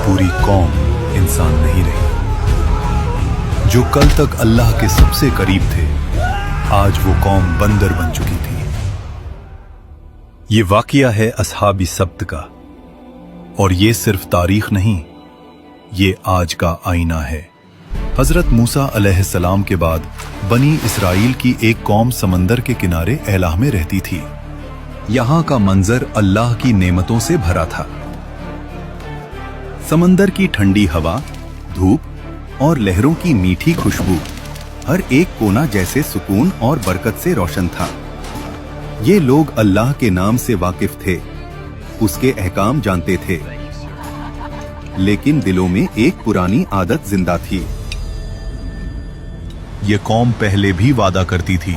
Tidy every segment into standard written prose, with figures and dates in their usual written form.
पूरी कौम इंसान नहीं रही। जो कल तक अल्लाह के सबसे करीब थे, आज वो कौम बंदर बन चुकी थी। ये वाकया है असहाबी सब्त का, और ये सिर्फ तारीख नहीं, ये आज का आईना है। हजरत मूसा अलैहिस्सलाम के बाद बनी इसराइल की एक कौम समंदर के किनारे एलाह में रहती थी। यहां का मंजर अल्लाह की नेमतों से भरा था। समंदर की ठंडी हवा, धूप और लहरों की मीठी खुशबू, हर एक कोना जैसे सुकून और बरकत से रोशन था। ये लोग अल्लाह के नाम से वाकिफ थे, उसके अहकाम जानते थे, लेकिन दिलों में एक पुरानी आदत जिंदा थी। ये कौम पहले भी वादा करती थी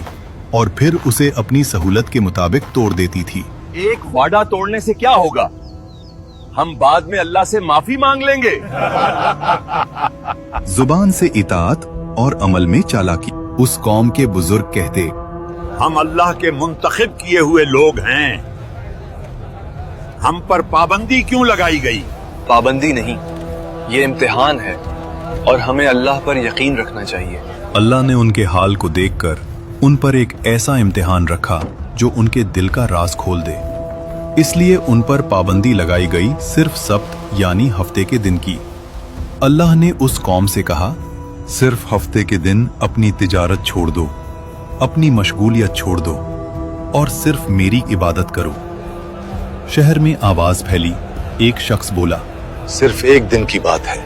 और फिर उसे अपनी सहूलत के मुताबिक तोड़ देती थी। एक वादा तोड़ने से क्या होगा? हम बाद में अल्लाह से माफी मांग लेंगे। जुबान से इताअत और अमल में चालाकी। उस कौम के बुजुर्ग कहते, हम अल्लाह के मुंतखब किए हुए लोग हैं, हम पर पाबंदी क्यों लगाई गई? पाबंदी नहीं, ये इम्तिहान है और हमें अल्लाह पर यकीन रखना चाहिए। अल्लाह ने उनके हाल को देखकर उन पर एक ऐसा इम्तिहान रखा जो उनके दिल का राज खोल दे। इसलिए उन पर पाबंदी लगाई गई सिर्फ सब्त यानी हफ्ते के दिन की। अल्लाह ने उस कौम से कहा, सिर्फ हफ्ते के दिन अपनी तिजारत छोड़ दो, अपनी मशगूलियत छोड़ दो और सिर्फ मेरी इबादत करो। शहर में आवाज फैली। एक शख्स बोला, सिर्फ एक दिन की बात है,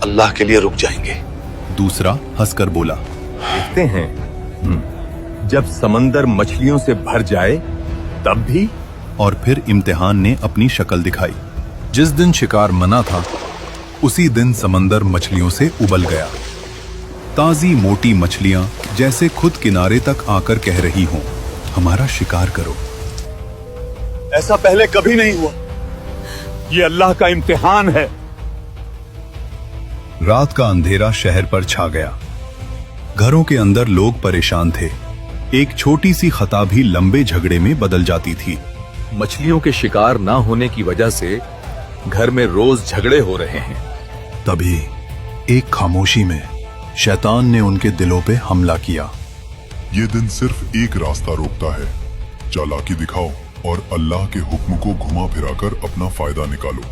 अल्लाह के लिए रुक जाएंगे। दूसरा हंसकर बोला, देखते हैं जब समंदर मछलियों से भर जाए तब भी। और फिर इम्तिहान ने अपनी शक्ल दिखाई। जिस दिन शिकार मना था, उसी दिन समंदर मछलियों से उबल गया। ताजी मोटी मछलियां जैसे खुद किनारे तक आकर कह रही हों, हमारा शिकार करो। ऐसा पहले कभी नहीं हुआ, ये अल्लाह का इम्तिहान है। रात का अंधेरा शहर पर छा गया। घरों के अंदर लोग परेशान थे। एक छोटी सी खता भी लंबे झगड़े में बदल जाती थी। मछलियों के शिकार ना होने की वजह से घर में रोज झगड़े हो रहे हैं। तभी एक खामोशी में शैतान ने उनके दिलों पे हमला किया। ये दिन सिर्फ एक रास्ता रोकता है, चालाकी दिखाओ और अल्लाह के हुक्म को घुमा फिराकर अपना फायदा निकालो।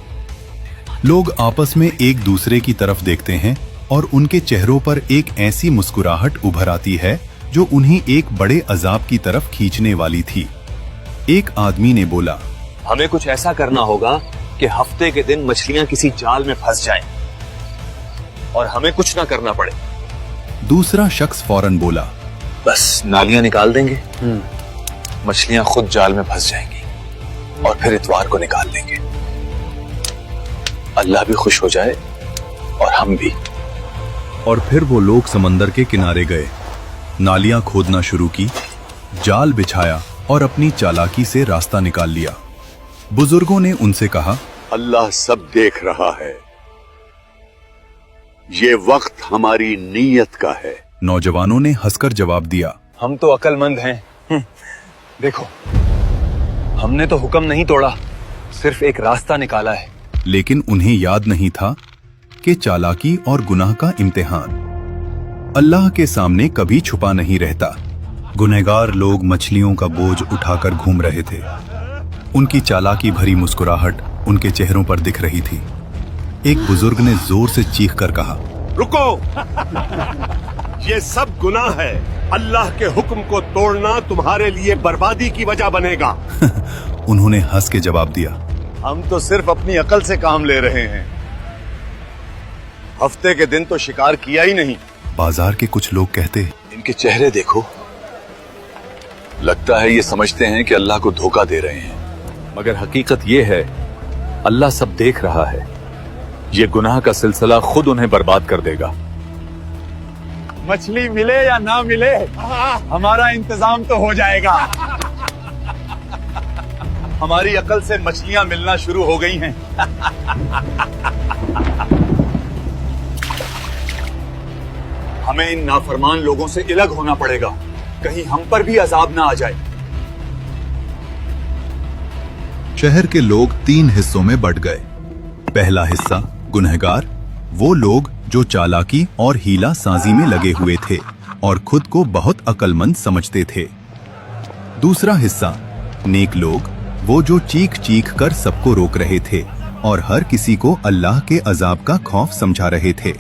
लोग आपस में एक दूसरे की तरफ देखते हैं और उनके चेहरों पर एक ऐसी मुस्कुराहट उभर आती है जो उन्हें एक बड़े अजाब की तरफ खींचने वाली थी। एक आदमी ने बोला, हमें कुछ ऐसा करना होगा कि हफ्ते के दिन मछलियां किसी जाल में फंस जाएं और हमें कुछ ना करना पड़े। दूसरा शख्स फौरन बोला, बस नालियां निकाल देंगे, मछलियां खुद जाल में फंस जाएंगी और फिर इतवार को निकाल देंगे। अल्लाह भी खुश हो जाए और हम भी। और फिर वो लोग समंदर के किनारे गए, नालियां खोदना शुरू की, जाल बिछाया और अपनी चालाकी से रास्ता निकाल लिया। बुजुर्गों ने उनसे कहा, अल्लाह सब देख रहा है, ये वक्त हमारी नीयत का है। नौजवानों ने हंसकर जवाब दिया, हम तो अक्लमंद हैं। देखो, हमने तो हुक्म नहीं तोड़ा, सिर्फ एक रास्ता निकाला है। लेकिन उन्हें याद नहीं था कि चालाकी और गुनाह का इम्तिहान अल्लाह के सामने कभी छुपा नहीं रहता। गुनहगार लोग मछलियों का बोझ उठाकर घूम रहे थे। उनकी चालाकी भरी मुस्कुराहट उनके चेहरों पर दिख रही थी। एक बुजुर्ग ने जोर से चीख कर कहा, रुको, ये सब गुनाह है। अल्लाह के हुक्म को तोड़ना तुम्हारे लिए बर्बादी की वजह बनेगा। उन्होंने हंस के जवाब दिया, हम तो सिर्फ अपनी अकल से काम ले रहे हैं, हफ्ते के दिन तो शिकार किया ही नहीं। बाजार के कुछ लोग कहते, इनके चेहरे देखो, लगता है ये समझते हैं कि अल्लाह को धोखा दे रहे हैं। मगर हकीकत ये है, अल्लाह सब देख रहा है। ये गुनाह का सिलसिला खुद उन्हें बर्बाद कर देगा। मछली मिले या ना मिले, हमारा इंतजाम तो हो जाएगा। हमारी अकल से मछलियां मिलना शुरू हो गई हैं। हमें इन नाफरमान लोगों से अलग होना पड़ेगा, कहीं हम पर भी अजाब ना आ जाए। शहर के लोग 3 हिस्सों में बंट गए। पहला हिस्सा गुनहगार, वो लोग जो चालाकी और हीला साजी में लगे हुए थे और खुद को बहुत अक्लमंद समझते थे। दूसरा हिस्सा नेक लोग, वो जो चीख चीख कर सबको रोक रहे थे और हर किसी को अल्लाह के अजाब का खौफ समझा रहे थे।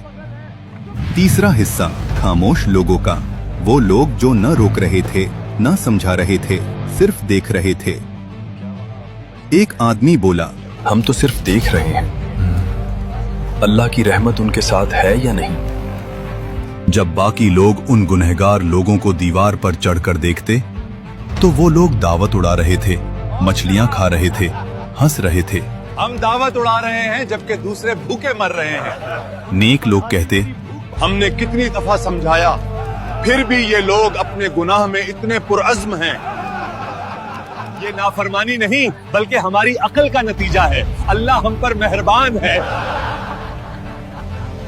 तीसरा हिस्सा खामोश लोगों का, वो लोग जो न रोक रहे थे, न समझा रहे थे, सिर्फ देख रहे थे। एक आदमी बोला, हम तो सिर्फ देख रहे हैं, अल्लाह की रहमत उनके साथ है या नहीं? जब बाकी लोग उन गुनहगार लोगों को दीवार पर चढ़कर देखते तो वो लोग दावत उड़ा रहे थे, मछलियां खा रहे थे, हंस रहे थे। हम दावत उड़ा रहे हैं जबकि दूसरे भूखे मर रहे हैं। नेक लोग कहते, हमने कितनी दफा समझाया, फिर भी ये लोग अपने गुनाह में इतने पुरअज़्म हैं। ये नाफरमानी नहीं बल्कि हमारी अक्ल का नतीजा है। अल्लाह हम पर मेहरबान है।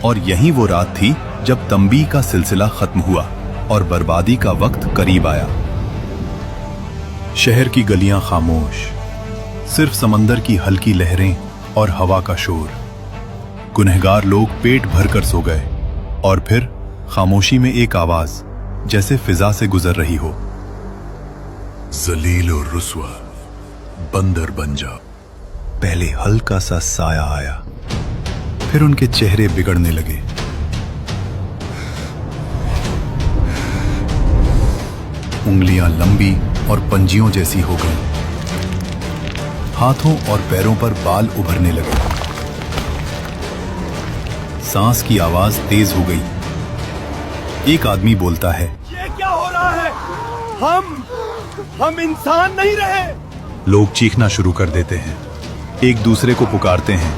और यही वो रात थी जब तंबी का सिलसिला खत्म हुआ और बर्बादी का वक्त करीब आया। शहर की गलियां खामोश, सिर्फ समंदर की हल्की लहरें और हवा का शोर। गुनहगार लोग पेट भरकर सो गए और फिर खामोशी में एक आवाज जैसे फिजा से गुजर रही हो, जलील और रुस्वा, बंदर बन जा। पहले हल्का सा साया आया, फिर उनके चेहरे बिगड़ने लगे। उंगलियां लंबी और पंजियों जैसी हो गईं। हाथों और पैरों पर बाल उभरने लगे। सांस की आवाज तेज हो गई। एक आदमी बोलता है, ये क्या हो रहा है? हम इंसान नहीं रहे। लोग चीखना शुरू कर देते हैं, एक दूसरे को पुकारते हैं,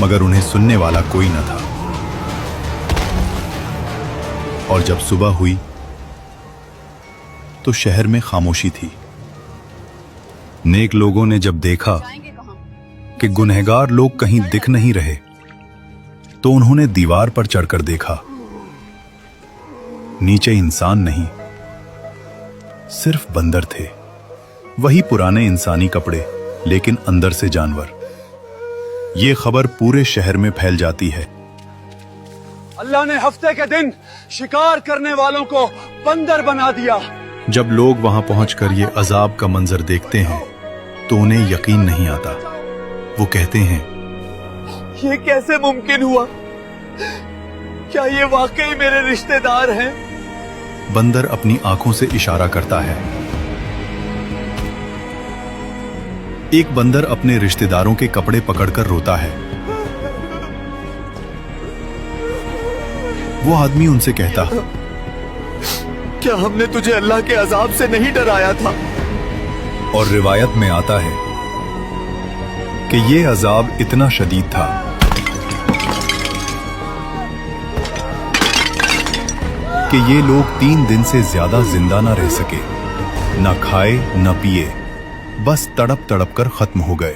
मगर उन्हें सुनने वाला कोई न था। और जब सुबह हुई तो शहर में खामोशी थी। नेक लोगों ने जब देखा कि गुनहगार लोग कहीं दिख नहीं रहे तो उन्होंने दीवार पर चढ़कर देखा। नीचे इंसान नहीं, सिर्फ बंदर थे। वही पुराने इंसानी कपड़े, लेकिन अंदर से जानवर। ये खबर पूरे शहर में फैल जाती है। अल्लाह ने हफ्ते के दिन शिकार करने वालों को बंदर बना दिया। जब लोग वहां पहुंचकर ये अजाब का मंजर देखते हैं तो उन्हें यकीन नहीं आता। वो कहते हैं, ये कैसे मुमकिन हुआ? क्या ये वाकई मेरे रिश्तेदार हैं? बंदर अपनी आंखों से इशारा करता है। एक बंदर अपने रिश्तेदारों के कपड़े पकड़कर रोता है। वो आदमी उनसे कहता, क्या हमने तुझे अल्लाह के अजाब से नहीं डराया था? और रिवायत में आता है कि ये अजाब इतना शदीद था कि ये लोग 3 दिन से ज्यादा जिंदा ना रह सके, ना खाए न पिए, बस तड़प तड़प कर खत्म हो गए।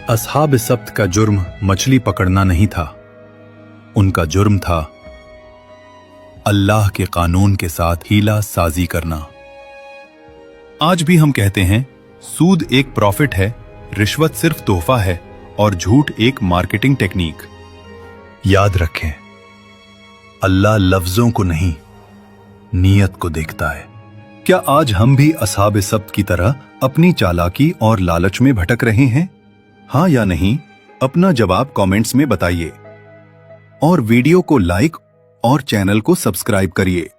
अस्हाब सब्त का जुर्म मछली पकड़ना नहीं था, उनका जुर्म था अल्लाह के कानून के साथ हीला साजी करना। आज भी हम कहते हैं, सूद एक प्रॉफिट है, रिश्वत सिर्फ तोहफा है और झूठ एक मार्केटिंग टेक्निक। याद रखें, अल्लाह लफ्जों को नहीं, नीयत को देखता है। क्या आज हम भी अस्हाब सब्त की तरह अपनी चालाकी और लालच में भटक रहे हैं? हाँ या नहीं, अपना जवाब कमेंट्स में बताइए और वीडियो को लाइक और चैनल को सब्सक्राइब करिए।